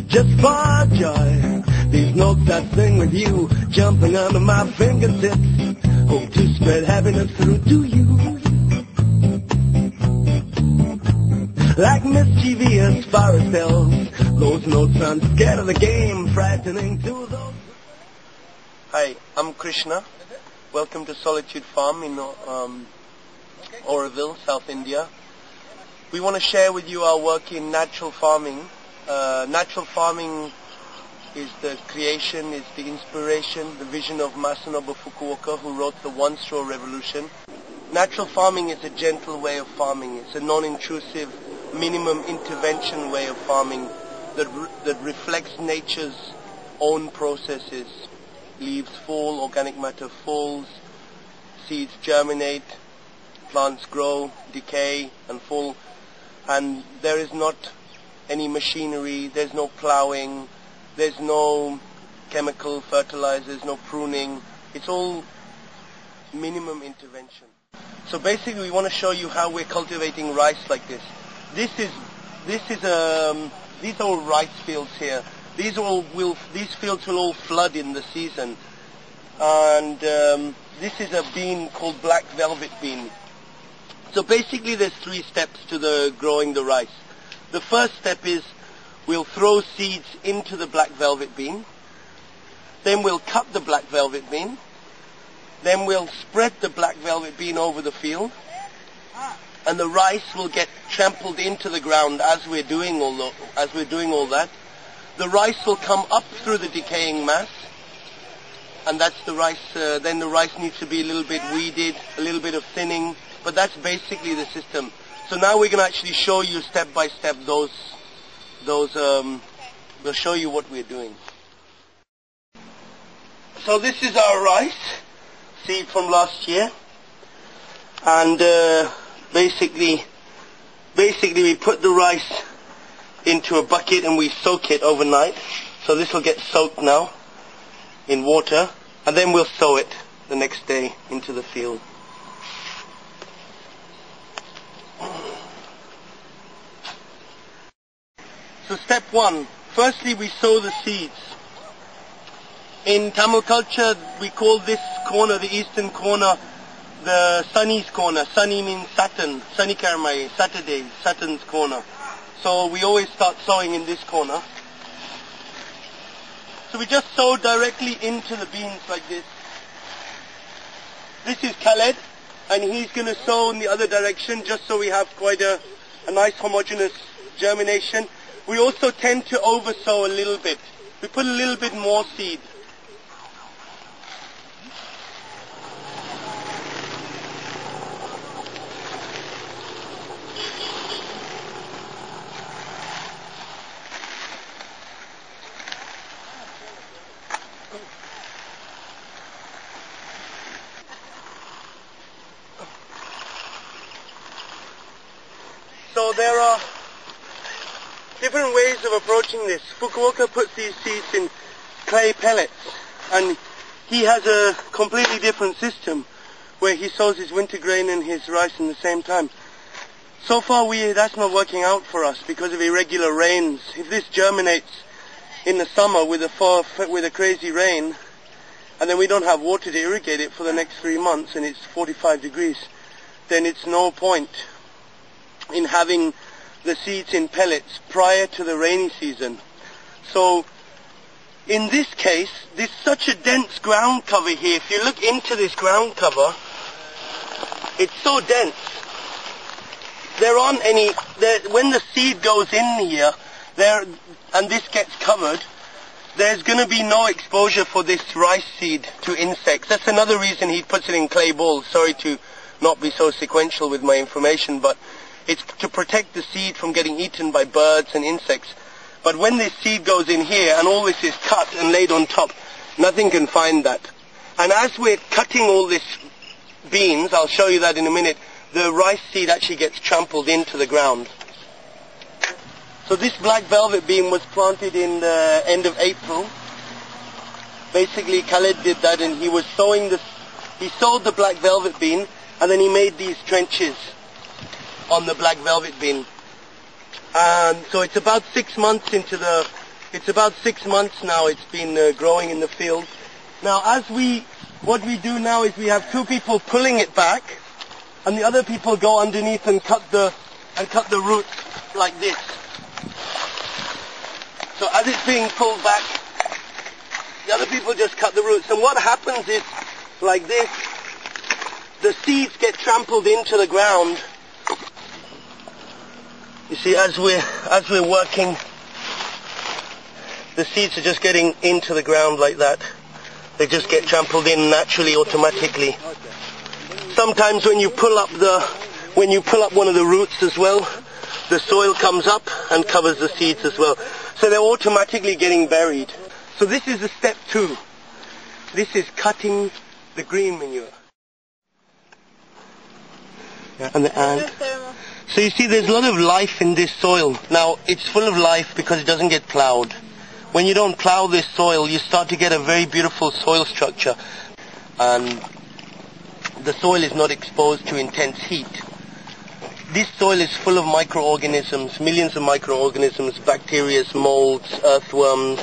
just for joy. These notes that sing with you, jumping under my fingertips, hope to spread happiness through to you. Like mischievous forest elves, those notes sound scared of the game, frightening to those... Hi, I'm Krishna. Welcome to Solitude Farm in Oroville, South India. We want to share with you our work in natural farming. Natural farming is the creation, is the inspiration, the vision of Masanobu Fukuoka, who wrote the One-Straw Revolution. Natural farming is a gentle way of farming. It's a non-intrusive, minimum intervention way of farming that reflects nature's own processes. Leaves fall, organic matter falls, seeds germinate, plants grow, decay and fall, and there is not any machinery, there's no ploughing, there's no chemical fertilizers, no pruning. It's all minimum intervention. So basically we want to show you how we're cultivating rice like this. These are all rice fields here. These fields will all flood in the season. And this is a bean called black velvet bean. So basically there's 3 steps to the growing the rice. The first step is we'll throw seeds into the black velvet bean. Then we'll cut the black velvet bean. Then we'll spread the black velvet bean over the field. And the rice will get trampled into the ground as we're doing all that. The rice will come up through the decaying mass, and that's the rice. Then the rice needs to be a little bit weeded, a little bit of thinning, but that's basically the system. So now we're going to actually show you step by step we'll show you what we're doing. So this is our rice, seed from last year, and basically we put the rice into a bucket and we soak it overnight. So this will get soaked now in water, and then we'll sow it the next day into the field. So step 1, firstly we sow the seeds. In Tamil culture we call this corner, the eastern corner, the Sunny's corner. Sunny means Saturn, Sunny-Karamai, Saturday, Saturn's corner. So we always start sowing in this corner. So we just sow directly into the beans like this. This is Khaled, and he's going to sow in the other direction just so we have quite a nice homogeneous germination. We also tend to oversow a little bit. We put a little bit more seed. So there are different ways of approaching this. Fukuoka puts these seeds in clay pellets, and he has a completely different system where he sows his winter grain and his rice in the same time. So far that's not working out for us because of irregular rains. If this germinates in the summer with a crazy rain, and then we don't have water to irrigate it for the next 3 months and it's 45 degrees, then it's no point in having the seeds in pellets prior to the rainy season. So in this case, there's such a dense ground cover here. If you look into this ground cover, it's so dense. When the seed goes in here, and this gets covered, there's going to be no exposure for this rice seed to insects. That's another reason he puts it in clay balls. Sorry to not be so sequential with my information, but it's to protect the seed from getting eaten by birds and insects. But when this seed goes in here and all this is cut and laid on top, nothing can find that. And as we're cutting all this beans, I'll show you that in a minute, the rice seed actually gets trampled into the ground. So this black velvet bean was planted in the end of April. Basically Khaled did that, and he was sowing this. He sowed the black velvet bean, and then he made these trenches on the black velvet bean. And so it's about 6 months into the It's about 6 months now it's been growing in the field. Now what we do now is we have 2 people pulling it back, and the other people go underneath and cut the roots like this. So as it's being pulled back, the other people just cut the roots. And what happens is, like this, the seeds get trampled into the ground. You see, as we're working, the seeds are just getting into the ground like that. They just get trampled in naturally, automatically. Sometimes when you pull up one of the roots as well, the soil comes up and covers the seeds as well. So they're automatically getting buried. So this is the step 2. This is cutting the green manure. And the ant. So you see, there's a lot of life in this soil. Now, it's full of life because it doesn't get plowed. When you don't plow this soil, you start to get a very beautiful soil structure. And the soil is not exposed to intense heat. This soil is full of microorganisms, millions of microorganisms, bacteria, molds, earthworms.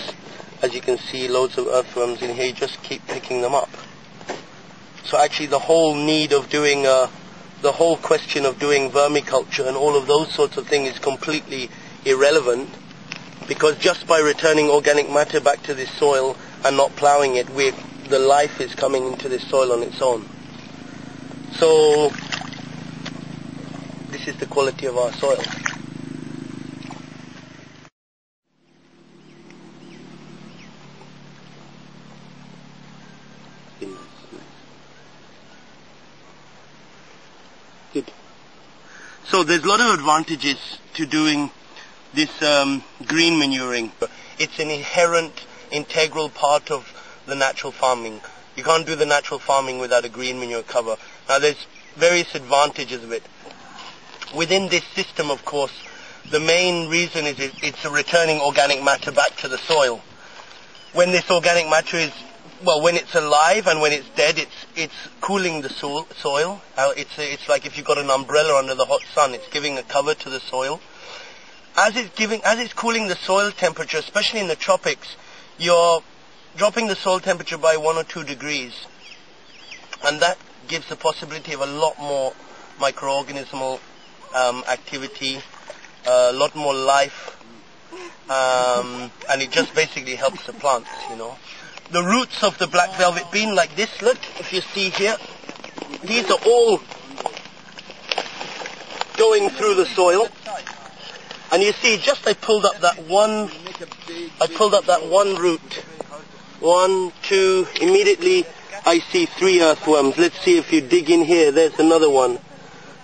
As you can see, loads of earthworms in here. You just keep picking them up. So actually the whole need of doing, the whole question of doing vermiculture and all of those sorts of things is completely irrelevant, because just by returning organic matter back to this soil and not ploughing it, the life is coming into this soil on its own. So this is the quality of our soil. Good. So there's a lot of advantages to doing this green manuring. It's an inherent, integral part of the natural farming. You can't do the natural farming without a green manure cover. Now there's various advantages of it. Within this system, of course, the main reason is it's returning organic matter back to the soil. When this organic matter is, well, when it's alive and when it's dead, it's cooling the soil. It's like if you've got an umbrella under the hot sun, it's giving a cover to the soil. As it's cooling the soil temperature, especially in the tropics, you're dropping the soil temperature by 1 or 2 degrees. And that gives the possibility of a lot more microorganismal activity, a lot more life, and it just basically helps the plants, you know. The roots of the black velvet bean like this, look, if you see here, these are all going through the soil. And you see, I pulled up that one root. 1, 2, immediately I see 3 earthworms. Let's see if you dig in here. There's another one.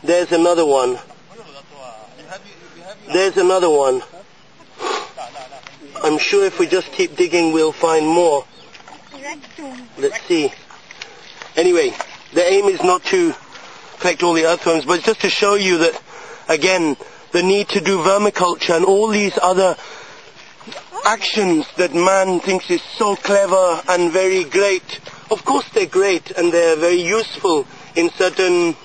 There's another one. There's another one. I'm sure if we just keep digging we'll find more. Let's see. Anyway, the aim is not to collect all the earthworms, but just to show you that, again, the need to do vermiculture and all these other actions that man thinks is so clever and very great. Of course they're great and they're very useful in certain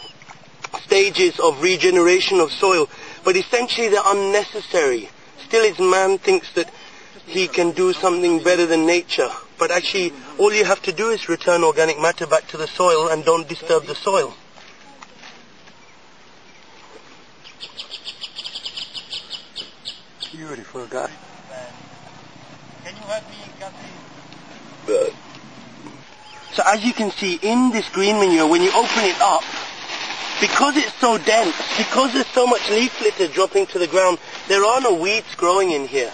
stages of regeneration of soil, but essentially they're unnecessary. Still, as man thinks that he can do something better than nature, but actually all you have to do is return organic matter back to the soil and don't disturb the soil. Beautiful guy. Can you help me get this? So as you can see, in this green manure, when you open it up, because it's so dense, because there's so much leaf litter dropping to the ground, there are no weeds growing in here.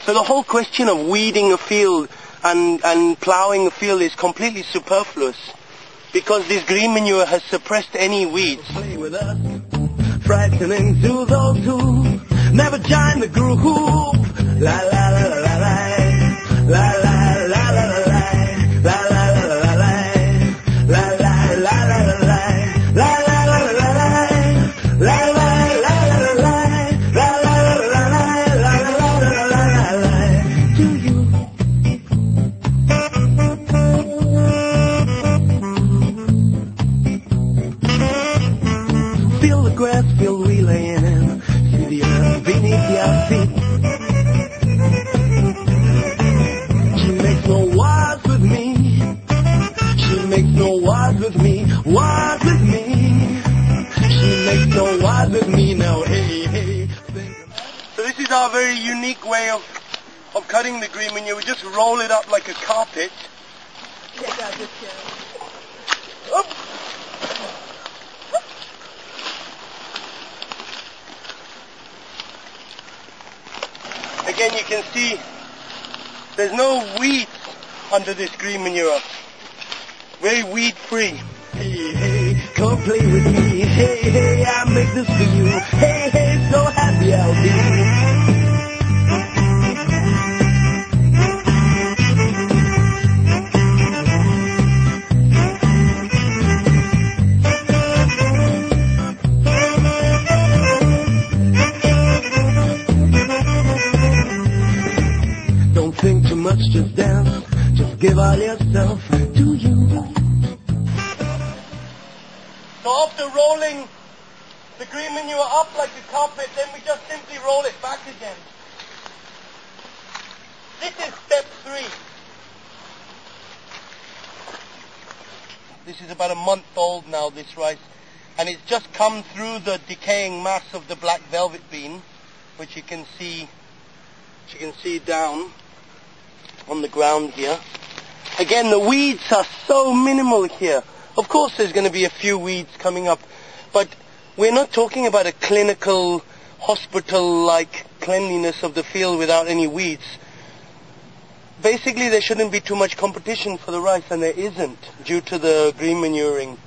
So the whole question of weeding a field and ploughing a field is completely superfluous, because this green manure has suppressed any weeds. Play with us, frightening to those who never join the group. La la la la la la la la la la la la la la la la la la la la feel the grass, feel we laying in, see the earth beneath your feet. is our very unique way of cutting the green manure. We just roll it up like a carpet. Oop. Again, you can see there's no weeds under this green manure. Very weed free. Hey, hey, come play with me. Hey, hey, I make this for you. Hey, hey, so happy I'll be. Don't think too much, just dance. Just give all yourself to you. So after rolling the green manure up like a carpet, then we just simply roll it back again. This is step 3. This is about a month old now, this rice, and it's just come through the decaying mass of the black velvet bean, which you can see down on the ground here. Again, the weeds are so minimal here. Of course there's going to be a few weeds coming up, but we're not talking about a clinical, hospital-like cleanliness of the field without any weeds. Basically, there shouldn't be too much competition for the rice, and there isn't due to the green manuring.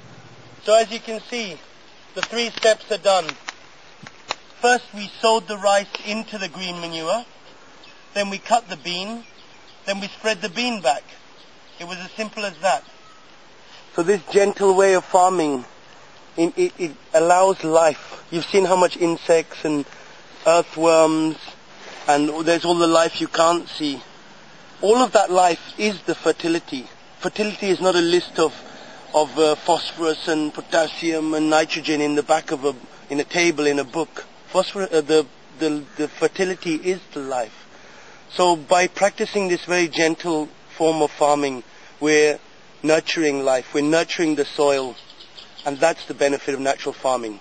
So as you can see, the 3 steps are done. First, we sowed the rice into the green manure, then we cut the bean, then we spread the bean back. It was as simple as that. So this gentle way of farming, it allows life. You've seen how much insects and earthworms, and there's all the life you can't see. All of that life is the fertility. Fertility is not a list of phosphorus and potassium and nitrogen in the back of in a table in a book. The fertility is the life. So by practicing this very gentle form of farming, we're nurturing life, we're nurturing the soil, and that's the benefit of natural farming.